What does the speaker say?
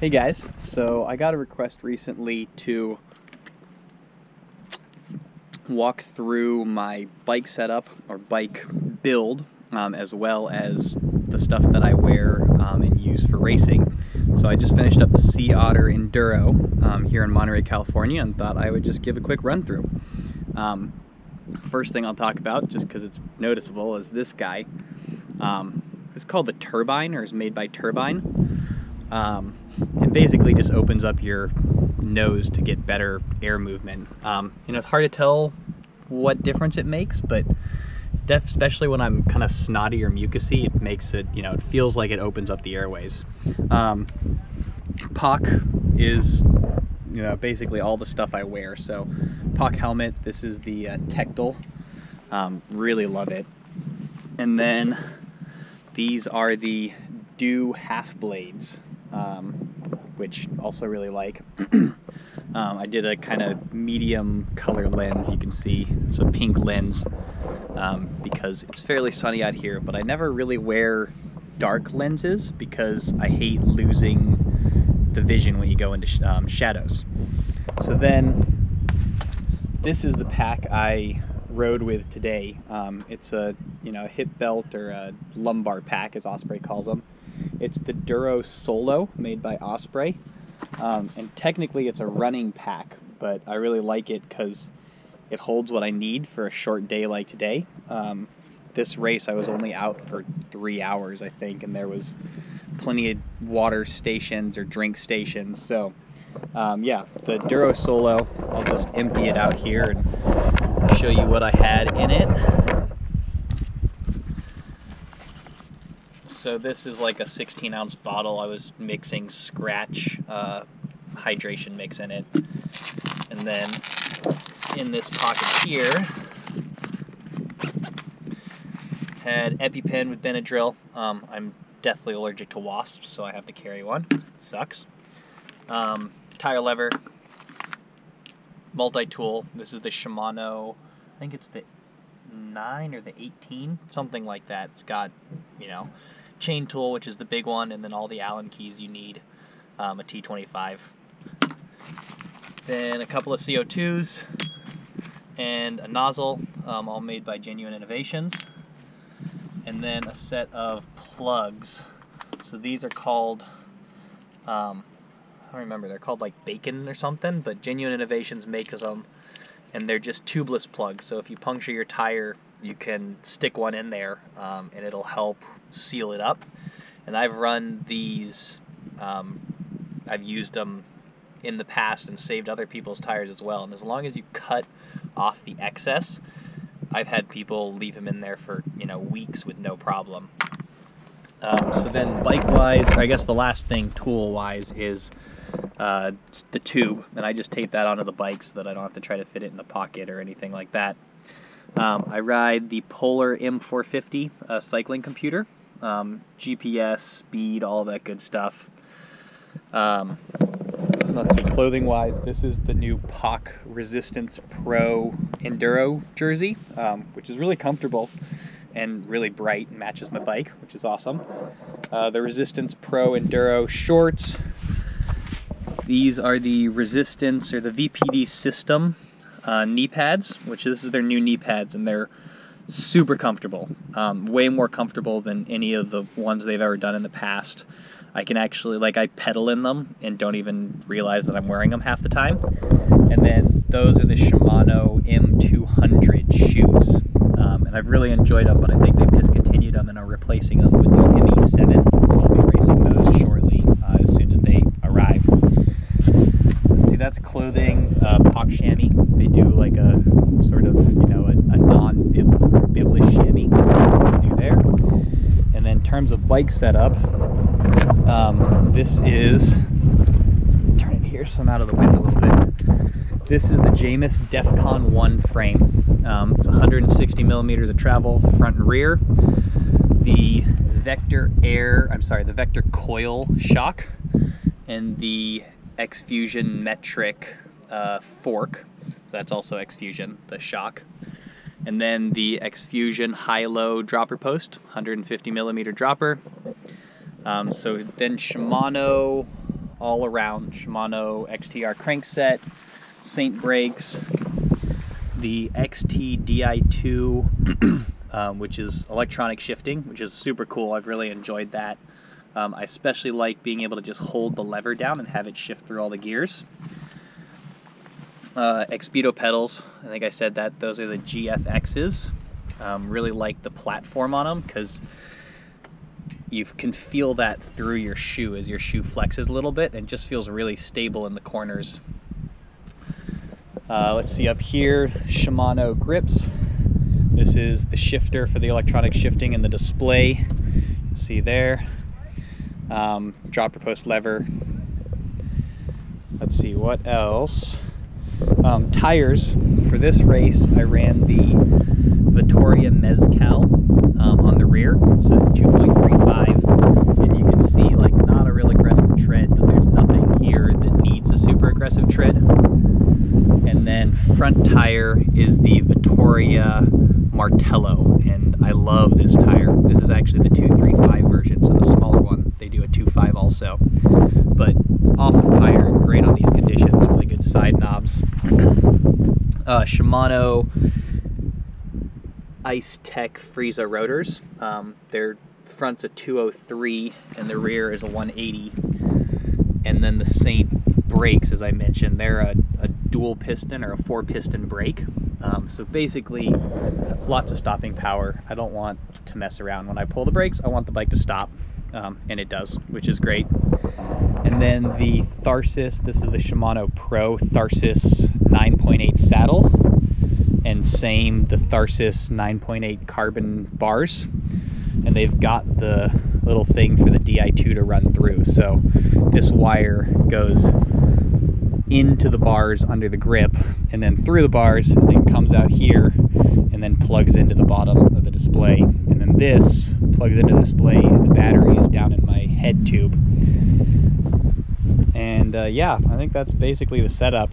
Hey guys, so I got a request recently to walk through my bike setup or bike build, as well as the stuff that I wear and use for racing. So I just finished up the Sea Otter Enduro here in Monterey, California, and thought I would just give a quick run through. First thing I'll talk about, just because it's noticeable, is this guy. It's called the Turbine, or is made by Turbine. It basically just opens up your nose to get better air movement. It's hard to tell what difference it makes, but especially when I'm kind of snotty or mucusy, it makes it, it feels like it opens up the airways. POC is, basically all the stuff I wear. So POC helmet, this is the Tectal, really love it. And then these are the Dew half blades, which also really like. I did a kind of medium color lens. You can see it's a pink lens because it's fairly sunny out here, but I never really wear dark lenses because I hate losing the vision when you go into shadows. So then this is the pack I rode with today. It's a hip belt or a lumbar pack, as Osprey calls them. It's the Duro Solo, made by Osprey, and technically it's a running pack, but I really like it because it holds what I need for a short day like today. This race I was only out for 3 hours, I think, and there was plenty of water stations or drink stations, so yeah, the Duro Solo, I'll just empty it out here and show you what I had in it. So this is like a 16-ounce bottle. I was mixing Scratch hydration mix in it. And then in this pocket here, had EpiPen with Benadryl. I'm deathly allergic to wasps, so I have to carry one. Sucks. Tire lever, multi-tool. This is the Shimano, I think it's the 9 or the 18, something like that. It's got, chain tool, which is the big one, and then all the Allen keys you need, a T25. Then a couple of CO2s and a nozzle, all made by Genuine Innovations. And then a set of plugs. So these are called, I don't remember, they're called like Bacon or something, but Genuine Innovations makes them, and they're just tubeless plugs. So if you puncture your tire, you can stick one in there, and it'll help seal it up. And I've run these, I've used them in the past and saved other people's tires as well. And as long as you cut off the excess, I've had people leave them in there for weeks with no problem. So then bike-wise, I guess the last thing tool-wise is the tube, and I just tape that onto the bike so that I don't have to try to fit it in the pocket or anything like that. I ride the Polar M450 cycling computer, GPS, speed, all that good stuff. Let's see, clothing-wise, this is the new POC Resistance Pro Enduro jersey, which is really comfortable and really bright and matches my bike, which is awesome. The Resistance Pro Enduro shorts. These are the Resistance, or the VPD System knee pads, which this is their new knee pads, and they're super comfortable. Way more comfortable than any of the ones they've ever done in the past. I can actually, I pedal in them and don't even realize that I'm wearing them half the time. And then those are the Shimano M200 shoes. And I've really enjoyed them, but I think they've discontinued them and are replacing them with the ME7. So I'll be racing those shortly, as soon as they arrive. See, that's clothing, POC chamois. They do like a sort of, a non-biblish chamois do there. And then in terms of bike setup, this is, turn it here so I'm out of the wind a little bit. This is the Jamis Defcon 1 frame. It's 160 millimeters of travel, front and rear. The Vector Coil shock, and the X-Fusion metric fork. So that's also X-Fusion, the shock. And then the X-Fusion high-low dropper post, 150 millimeter dropper. So then Shimano all around Shimano XTR crankset, Saint brakes, the XT Di2, which is electronic shifting, which is super cool. I've really enjoyed that. I especially like being able to just hold the lever down and have it shift through all the gears. Expedo pedals, I think I said that, those are the GFXs. Really like the platform on them because you can feel that through your shoe as your shoe flexes a little bit, and just feels really stable in the corners. Let's see up here, Shimano grips. This is the shifter for the electronic shifting and the display. You can see there. Dropper post lever. Let's see what else. Tires for this race, I ran the Vittoria Mezcal on the rear, so 2.35, and you can see like not a real aggressive tread, but there's nothing here that needs a super aggressive tread. And then front tire is the Vittoria Martello, and I love this tire. This is actually the 235 version, so the smaller one. They do a 2.5 also, but awesome tire, great on these conditions, really good side knobs. Shimano Ice Tech Frieza rotors. Their front's a 203 and the rear is a 180. And then the Saint brakes, as I mentioned, they're a dual piston or a 4-piston brake. So basically, lots of stopping power. I don't want to mess around. When I pull the brakes, I want the bike to stop, and it does, which is great. And then the Tharsis, this is the Shimano Pro Tharsis 9.8 saddle, and same the Tharsis 9.8 carbon bars, and they've got the little thing for the Di2 to run through. So this wire goes into the bars under the grip, and then through the bars, and then comes out here, and then plugs into the bottom of the display. And then this plugs into the display, and the battery is down in my head tube. And yeah, I think that's basically the setup.